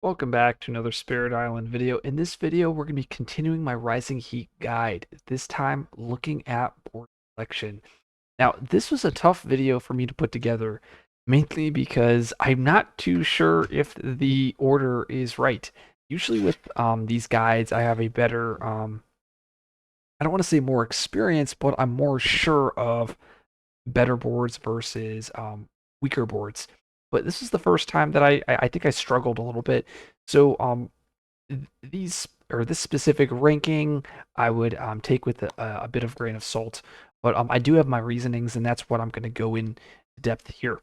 Welcome back to another Spirit Island video. In this video, we're going to be continuing my Rising Heat guide, this time looking at board selection. Now, this was a tough video for me to put together, mainly because I'm not too sure if the order is right. Usually with these guides, I have a better, I don't want to say more experience, but I'm more sure of better boards versus weaker boards. But this is the first time that I think I struggled a little bit. So these or this specific ranking I would take with a bit of grain of salt. But I do have my reasonings, and that's what I'm going to go in depth here.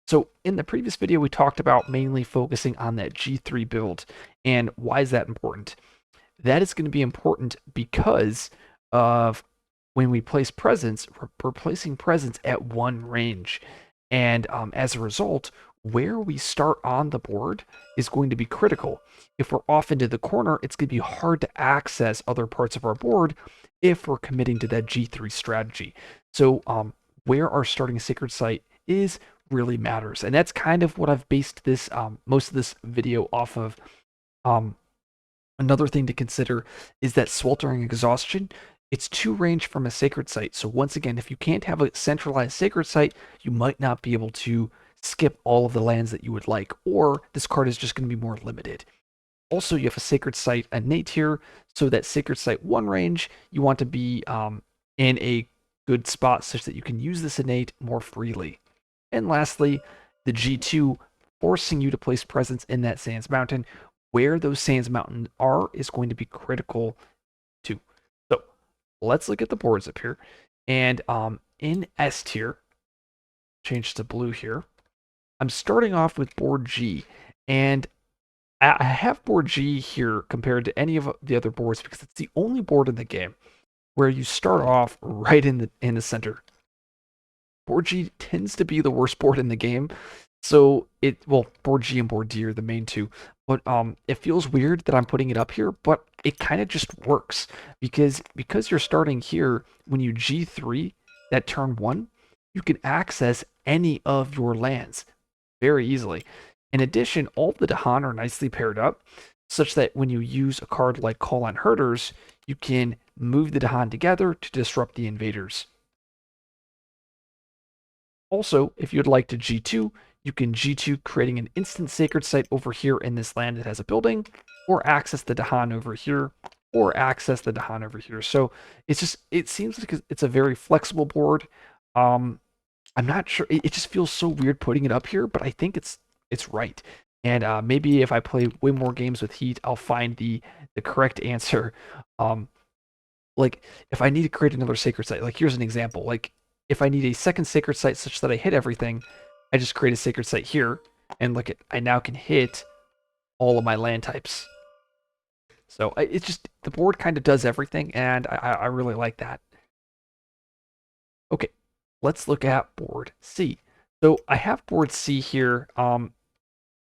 So in the previous video, we talked about mainly focusing on that G3 build. And why is that important? That is going to be important because of when we place presence, we're placing presence at one range. And as a result, where we start on the board is going to be critical. If we're off into the corner, it's going to be hard to access other parts of our board if we're committing to that G3 strategy. So where our starting sacred site is really matters. And that's kind of what I've based this most of this video off of. Another thing to consider is that sweltering exhaustion, it's two range from a sacred site. So once again, if you can't have a centralized sacred site, you might not be able to skip all of the lands that you would like, or this card is just going to be more limited. Also, you have a sacred site innate here, so that sacred site 1 range, you want to be in a good spot such that you can use this innate more freely. And lastly, the G2 forcing you to place presence in that Sands Mountain. Where those Sands Mountains are is going to be critical too. So let's look at the boards up here. And in S tier, change to blue here. I'm starting off with board G, and I have board G here compared to any of the other boards because it's the only board in the game where you start off right in the center. Board G tends to be the worst board in the game. So board G and board D are the main two. But it feels weird that I'm putting it up here, but it kind of just works because you're starting here when you G3 that turn 1, you can access any of your lands very easily. In addition, all the Dahan are nicely paired up, such that when you use a card like Call on Herders, you can move the Dahan together to disrupt the invaders. Also, if you'd like to G2, you can G2 creating an instant sacred site over here in this land that has a building, or access the Dahan over here, or access the Dahan over here. So it seems like it's a very flexible board. I'm not sure. It just feels so weird putting it up here, but I think it's right. And maybe if I play way more games with Heat, I'll find the correct answer. Like if I need to create another sacred site, like here's an example. Like if I need a second sacred site such that I hit everything, I just create a sacred site here, and look at I now can hit all of my land types. So it's just the board kind of does everything, and I really like that. Okay, let's look at board C. So I have board C here.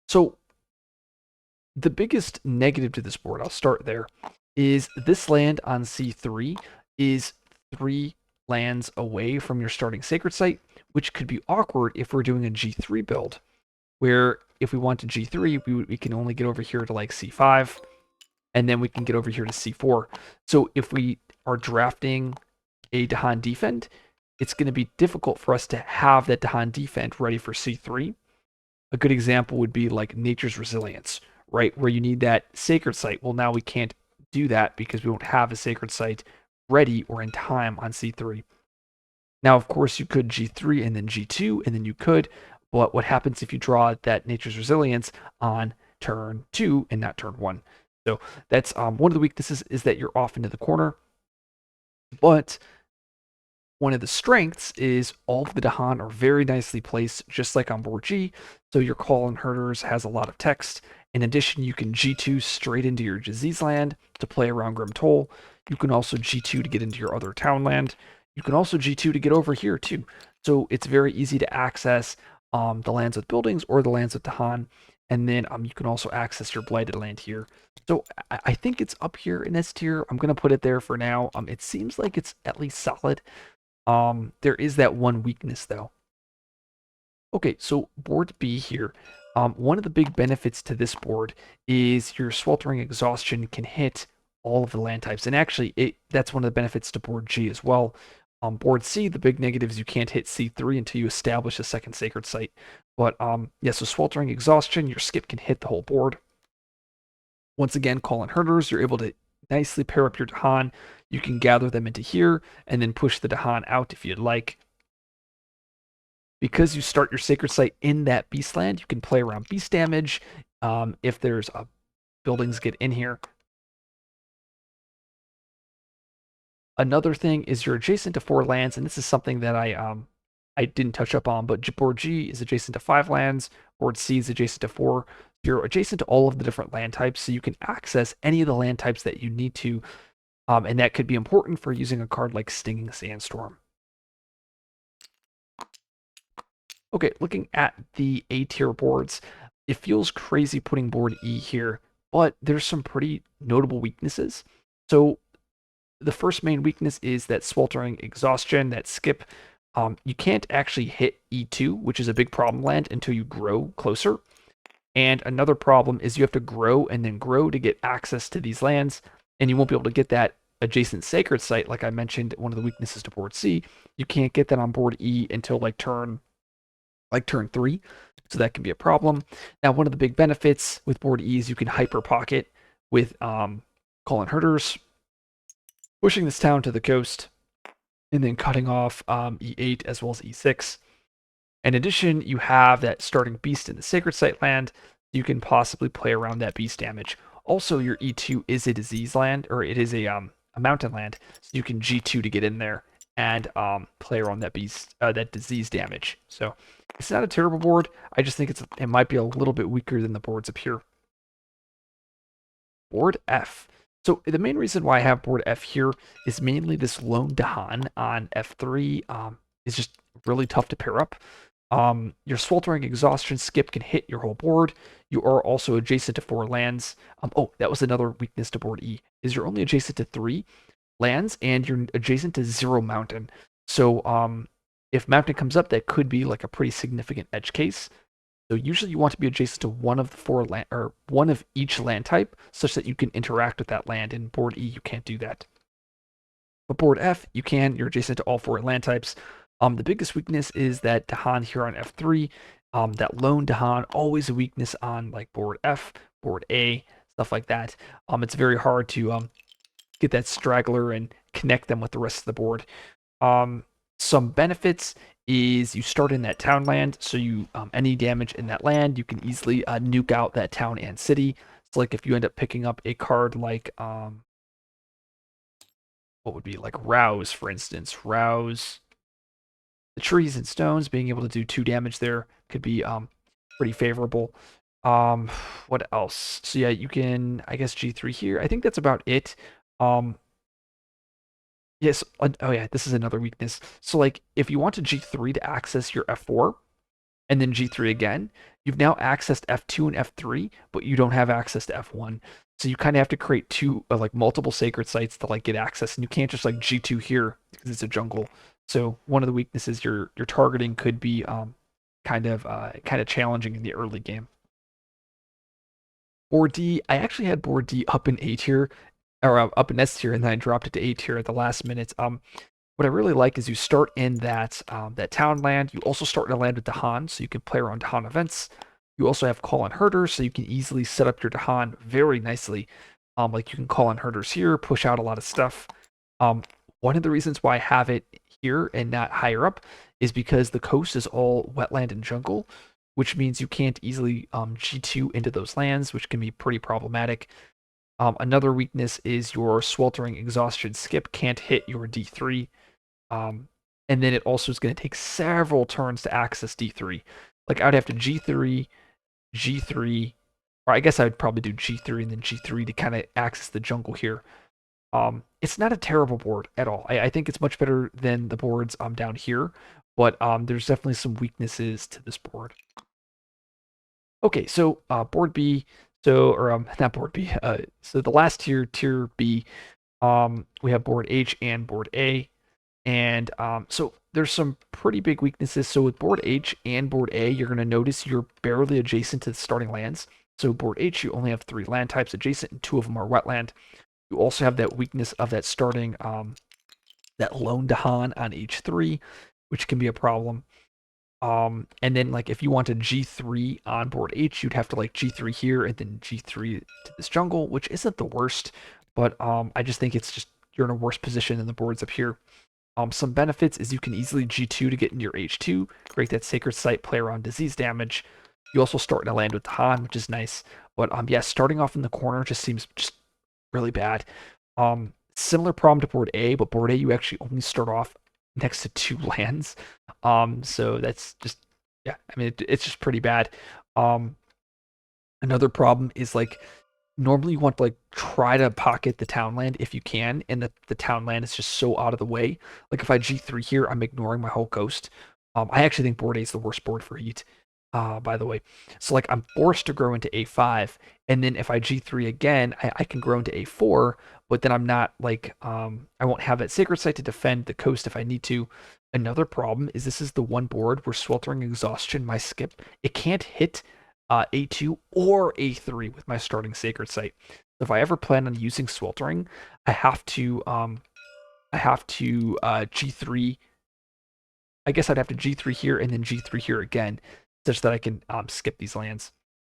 So the biggest negative to this board, I'll start there, is this land on C3 is 3 lands away from your starting sacred site, which could be awkward if we're doing a G3 build, where if we want to G3, we can only get over here to like C5, and then we can get over here to C4. So if we are drafting a Dahan defend, it's going to be difficult for us to have that Dahan defend ready for C3. A good example would be like Nature's Resilience, right? Where you need that sacred site. Well, now we can't do that because we won't have a sacred site ready or in time on C3. Now, of course, you could G3 and then G2, and then you could, but what happens if you draw that Nature's Resilience on turn 2 and not turn 1? So that's one of the weaknesses is that you're off into the corner. But one of the strengths is all of the Dahan are very nicely placed, just like on board G. So your Call on Herders has a lot of text. In addition, you can G2 straight into your Jaziz land to play around Grim Toll. You can also G2 to get into your other town land. You can also G2 to get over here too. So it's very easy to access the lands with buildings or the lands with Dahan. And then you can also access your Blighted land here. So I think it's up here in S tier. I'm going to put it there for now. It seems like it's at least solid. There is that one weakness though. Okay, so board B here. One of the big benefits to this board is your Sweltering Exhaustion can hit all of the land types. And actually, that's one of the benefits to board G as well. On board C, the big negative is you can't hit C3 until you establish a second sacred site. But yeah, so Sweltering Exhaustion, your skip can hit the whole board. Once again, Call-in Herders, you're able to nicely pair up your Dahan. You can gather them into here and then push the Dahan out if you'd like. Because you start your sacred site in that beast land, you can play around beast damage. If there's buildings get in here. Another thing is you're adjacent to 4 lands, and this is something that I didn't touch up on, but board G is adjacent to 5 lands, board C is adjacent to 4. You're adjacent to all of the different land types, so you can access any of the land types that you need to, and that could be important for using a card like Stinging Sandstorm. Okay, looking at the A tier boards, it feels crazy putting board E here, but there's some pretty notable weaknesses. So the first main weakness is that Sweltering Exhaustion, that skip. You can't actually hit E2, which is a big problem land, until you grow closer. And another problem is you have to grow and then grow to get access to these lands, and you won't be able to get that adjacent sacred site, like I mentioned, one of the weaknesses to board C. You can't get that on board E until like turn 3, so that can be a problem. Now, one of the big benefits with board E is you can hyper pocket with Call-in Herders, pushing this town to the coast, and then cutting off E8 as well as E6. In addition, you have that starting beast in the sacred site land. You can possibly play around that beast damage. Also, your E2 is a disease land, or it is a mountain land, so you can G2 to get in there and play around that beast, that disease damage. So it's not a terrible board. I just think it might be a little bit weaker than the boards up here. Board F. So the main reason why I have board F here is mainly this lone Dahan on F3 is just really tough to pair up. Your Sweltering Exhaustion skip can hit your whole board. You are also adjacent to 4 lands. Oh, that was another weakness to board E, is you're only adjacent to 3 lands and you're adjacent to 0 mountain. So if mountain comes up, that could be like a pretty significant edge case. So usually you want to be adjacent to one of the 4 land, or one of each land type, such that you can interact with that land. In board E, you can't do that. But board F, you can. You're adjacent to all 4 land types. The biggest weakness is that Dahan here on F3. That lone Dahan, always a weakness on like board F, board A, stuff like that. It's very hard to get that straggler and connect them with the rest of the board. Some benefits is you start in that town land, so you any damage in that land, you can easily nuke out that town and city. So like if you end up picking up a card like what would be like Rouse, for instance, Rouse the trees and stones, being able to do 2 damage there could be pretty favorable. What else? So yeah, you can, I guess, G3 here. I think that's about it. Yes. Oh yeah, this is another weakness. So like, if you want to G3 to access your F4, and then G3 again, you've now accessed F2 and F3, but you don't have access to F1. So you kind of have to create 2, like multiple sacred sites to like get access, and you can't just like G2 here because it's a jungle. So one of the weaknesses your targeting could be kind of challenging in the early game. Board D, I actually had board D up in A tier, or up in S tier, and then I dropped it to A tier at the last minute. What I really like is you start in that town land. You also start in a land with Dahan, so you can play around Dahan events. You also have Call-in Herders, so you can easily set up your Dahan very nicely. Like you can Call-in Herders here, push out a lot of stuff. One of the reasons why I have it here and not higher up is because the coast is all wetland and jungle, which means you can't easily G2 into those lands, which can be pretty problematic. Another weakness is your Sweltering Exhaustion skip can't hit your D3. And then it also is going to take several turns to access D3. Like I would have to G3, G3, or I guess I would probably do G3 and then G3 to kind of access the jungle here. It's not a terrible board at all. I think it's much better than the boards down here, but there's definitely some weaknesses to this board. Okay, so board B, or not board B. So the last tier B, we have board H and board A, and so there's some pretty big weaknesses. So with board H and board A, you're going to notice you're barely adjacent to the starting lands. So board H, you only have 3 land types adjacent, and 2 of them are wetland. You also have that weakness of that starting, that lone Dahan on H3, which can be a problem. And then like if you want a G3 on board H, you'd have to like G3 here and then G3 to this jungle, which isn't the worst, but I just think it's just you're in a worse position than the boards up here. Some benefits is you can easily G2 to get into your H2, create that Sacred Site, play around disease damage. You also start in a land with Dahan, which is nice. But yeah, starting off in the corner just seems just really bad. Similar problem to board A, but board A you actually only start off next to 2 lands. So that's just, yeah, I mean it's just pretty bad. Another problem is like normally you want to like try to pocket the townland if you can, and the townland is just so out of the way. Like if I G3 here, I'm ignoring my whole coast. I actually think board A is the worst board for heat, by the way. So like I'm forced to grow into A5, and then if I G3 again, I can grow into A4, but then I'm not like, I won't have that Sacred Site to defend the coast if I need to. Another problem is this is the one board where Sweltering Exhaustion, my skip, it can't hit A2 or A3 with my starting Sacred Site. So if I ever plan on using Sweltering, I have to G3. I guess I'd have to G3 here and then G3 here again, such that I can skip these lands.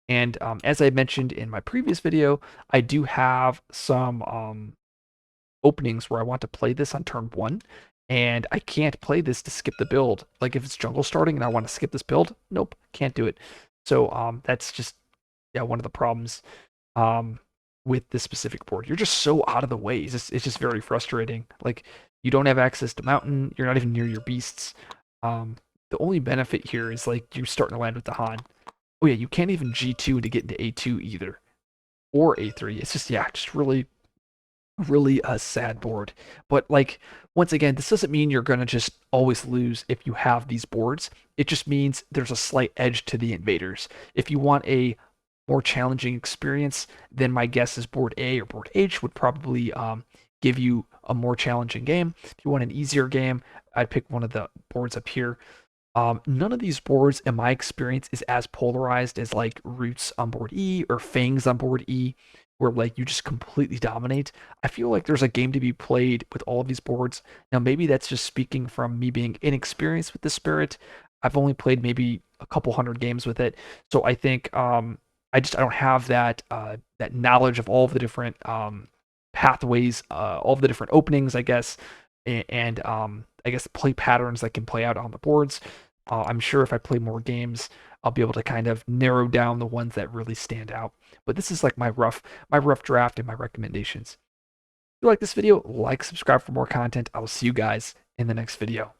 And as I mentioned in my previous video, I do have some openings where I want to play this on turn 1, and I can't play this to skip the build. Like if it's jungle starting and I want to skip this build, nope, can't do it. So that's just, yeah, one of the problems with this specific board. You're just so out of the way. It's just very frustrating. Like you don't have access to mountain. You're not even near your beasts. The only benefit here is like you're starting to land with Dahan. Oh yeah, you can't even G2 to get into A2 either, or A3. It's just, yeah, just really a sad board. But like once again, this doesn't mean you're gonna just always lose if you have these boards. It just means there's a slight edge to the invaders. If you want a more challenging experience, then my guess is board A or board H would probably give you a more challenging game. If you want an easier game, I'd pick one of the boards up here. None of these boards, in my experience, is as polarized as like Roots on board E or Fangs on board E, where like you just completely dominate. I feel like there's a game to be played with all of these boards. Now, maybe that's just speaking from me being inexperienced with the Spirit. I've only played maybe a couple hundred games with it, so I think I don't have that that knowledge of all of the different pathways, all of the different openings, I guess, and I guess play patterns that can play out on the boards. I'm sure if I play more games, I'll be able to kind of narrow down the ones that really stand out. But this is like my rough draft and my recommendations. If you like this video, like, subscribe for more content. I will see you guys in the next video.